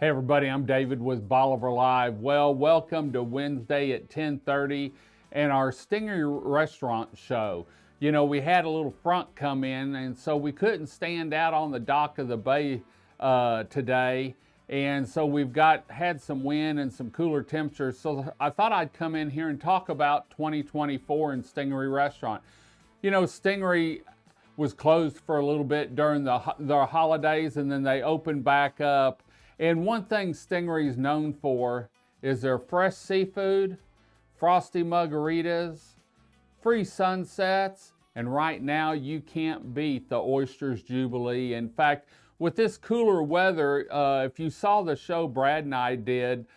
Hey everybody, I'm David with Bolivar Live. Well, welcome to Wednesday at 10:30 and our Stingaree restaurant show. You know, we had a little front come in, and so we couldn't stand out on the dock of the bay today. And so we've had some wind and some cooler temperatures. So I thought I'd come in here and talk about 2024 in Stingaree Restaurant. You know, Stingaree was closed for a little bit during the holidays, and then they opened back up. And one thing Stingaree is known for is their fresh seafood, frosty margaritas, free sunsets, and right now you can't beat the Oysters Jubilee. In fact, with this cooler weather, if you saw the show Brad and I did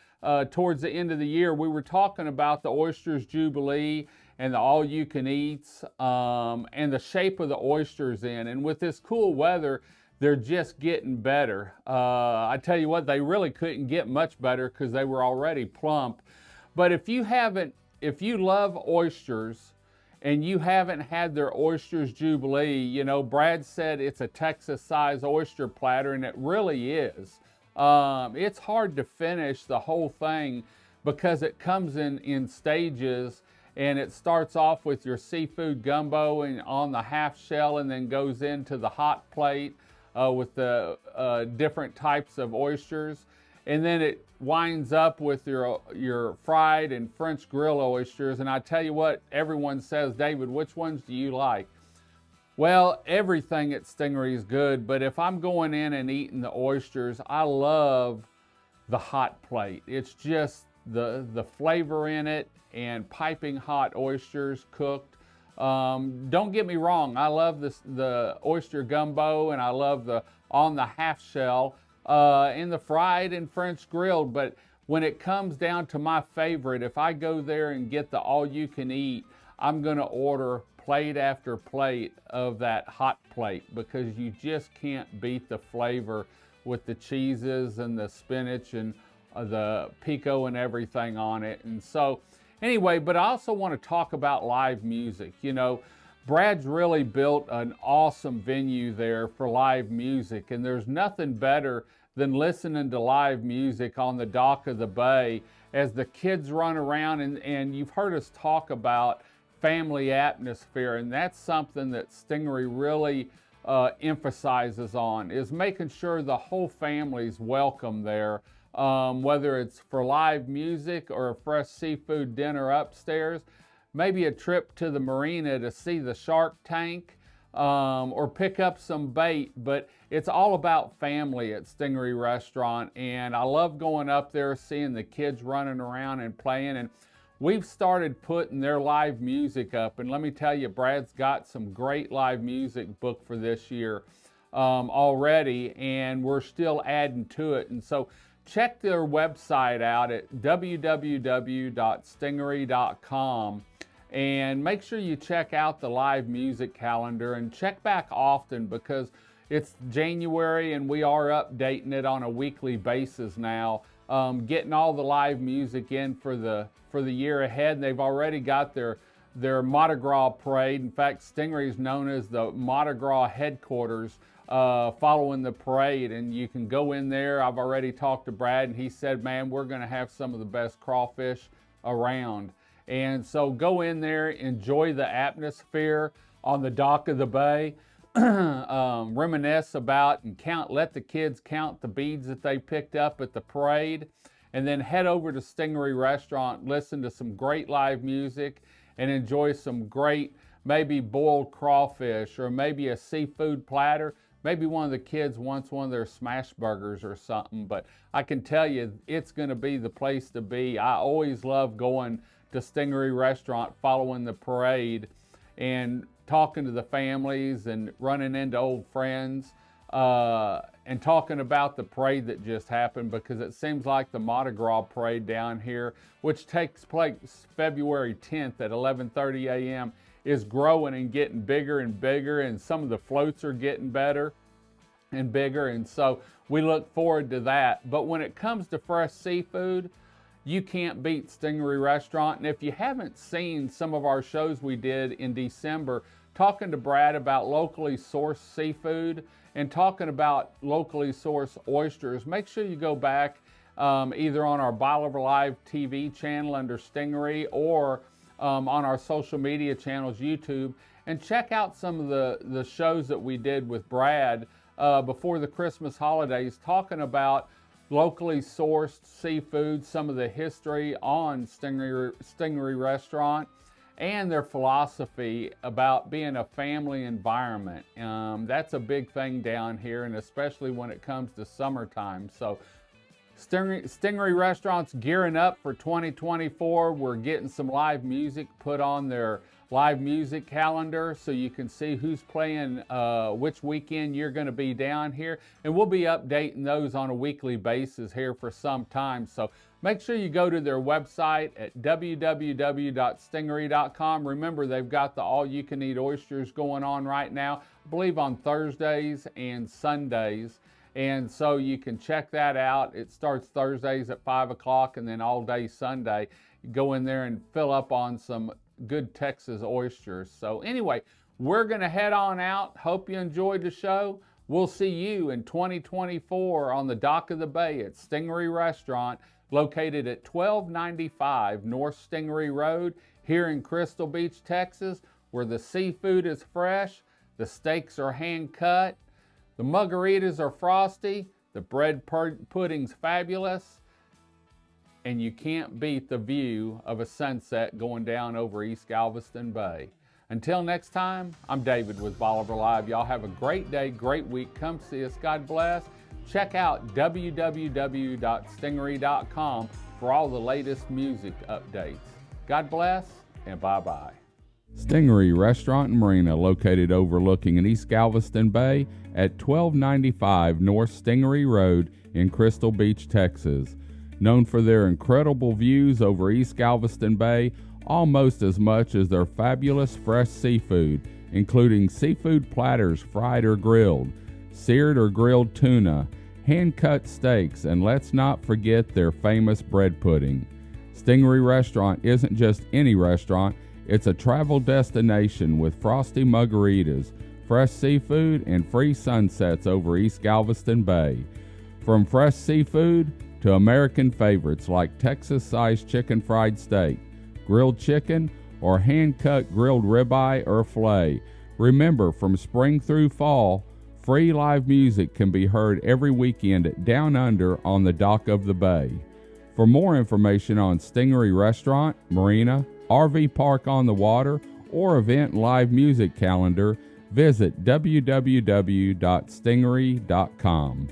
towards the end of the year, we were talking about the Oysters Jubilee and the all-you-can-eats and the shape of the oysters in. And with this cool weather, they're just getting better. I tell you what, they really couldn't get much better because they were already plump. But if you love oysters and you haven't had their Oysters Jubilee, you know, Brad said it's a Texas-sized oyster platter, and it really is. It's hard to finish the whole thing because it comes in stages, and it starts off with your seafood gumbo and on the half shell, and then goes into the hot plate with the different types of oysters, and then it winds up with your fried and French grill oysters. And I tell you what, everyone says, David, which ones do you like? Well, everything at Stingaree is good, but if I'm going in and eating the oysters, I love the hot plate. It's just the flavor in it, and piping hot oysters cooked. Don't get me wrong, I love the oyster gumbo, and I love the on the half shell and the fried and French grilled. But when it comes down to my favorite, if I go there and get the all-you-can-eat, I'm going to order plate after plate of that hot plate, because you just can't beat the flavor with the cheeses and the spinach and the pico and everything on it. And so anyway, but I also want to talk about live music. You know, Brad's really built an awesome venue there for live music, and there's nothing better than listening to live music on the dock of the bay as the kids run around. And you've heard us talk about family atmosphere, and that's something that Stingaree really emphasizes on, is making sure the whole family's welcome there. Whether it's for live music or a fresh seafood dinner upstairs, maybe a trip to the marina to see the shark tank, or pick up some bait. But it's all about family at Stingaree Restaurant, and I love going up there, seeing the kids running around and playing. And we've started putting their live music up, and let me tell you, Brad's got some great live music booked for this year already, and we're still adding to it. And so check their website out at www.stingaree.com, and make sure you check out the live music calendar, and check back often, because it's January and we are updating it on a weekly basis now, getting all the live music in for the year ahead. They've already got their Mardi Gras parade. In fact, Stingaree is known as the Mardi Gras headquarters following the parade, and you can go in there. I've already talked to Brad, and he said, man, we're going to have some of the best crawfish around. And so go in there, enjoy the atmosphere on the dock of the bay, reminisce about and let the kids count the beads that they picked up at the parade, and then head over to Stingaree Restaurant, listen to some great live music, and enjoy some great, maybe boiled crawfish, or maybe a seafood platter. Maybe one of the kids wants one of their smash burgers or something. But I can tell you, it's going to be the place to be. I always love going to Stingaree Restaurant following the parade and talking to the families and running into old friends, and talking about the parade that just happened, because it seems like the Mardi Gras parade down here, which takes place February 10th at 11:30 a.m., is growing and getting bigger and bigger, and some of the floats are getting better and bigger, and so we look forward to that. But when it comes to fresh seafood, you can't beat Stingaree Restaurant. And if you haven't seen some of our shows we did in December talking to Brad about locally sourced seafood and talking about locally sourced oysters. Make sure you go back either on our Bolivar Live TV channel under Stingaree or on our social media channels, YouTube, and check out some of the shows that we did with Brad before the Christmas holidays, talking about locally sourced seafood, some of the history on Stingaree Restaurant, and their philosophy about being a family environment. That's a big thing down here, and especially when it comes to summertime. So Stingaree Restaurant's gearing up for 2024. We're getting some live music put on their live music calendar so you can see who's playing which weekend you're going to be down here, and we'll be updating those on a weekly basis here for some time. So make sure you go to their website at www.stingaree.com. Remember, they've got the all-you-can-eat oysters going on right now, I believe on Thursdays and Sundays, and so you can check that out. It starts Thursdays at 5 o'clock and then all day Sunday. You go in there and fill up on some good Texas oysters. So anyway, we're going to head on out. Hope you enjoyed the show. We'll see you in 2024 on the dock of the bay at Stingaree Restaurant, located at 1295 North Stingaree Road here in Crystal Beach, Texas, where the seafood is fresh, the steaks are hand cut, the margaritas are frosty, the bread pudding's fabulous, and you can't beat the view of a sunset going down over East Galveston Bay. Until next time, I'm David with Bolivar Live. Y'all have a great day, great week. Come see us. God bless. Check out www.stingaree.com for all the latest music updates. God bless, and bye-bye. Stingaree Restaurant and Marina, located overlooking an East Galveston Bay at 1295 North Stingaree Road in Crystal Beach, Texas. Known for their incredible views over East Galveston Bay almost as much as their fabulous fresh seafood, including seafood platters fried or grilled, seared or grilled tuna, hand-cut steaks, and let's not forget their famous bread pudding. Stingaree Restaurant isn't just any restaurant, it's a travel destination with frosty margaritas, fresh seafood, and free sunsets over East Galveston Bay. From fresh seafood to American favorites like Texas-sized chicken fried steak, grilled chicken, or hand-cut grilled ribeye or filet. Remember, from spring through fall, free live music can be heard every weekend at Down Under on the dock of the bay. For more information on Stingaree Restaurant, Marina, RV Park on the Water, or event live music calendar, visit www.stingaree.com.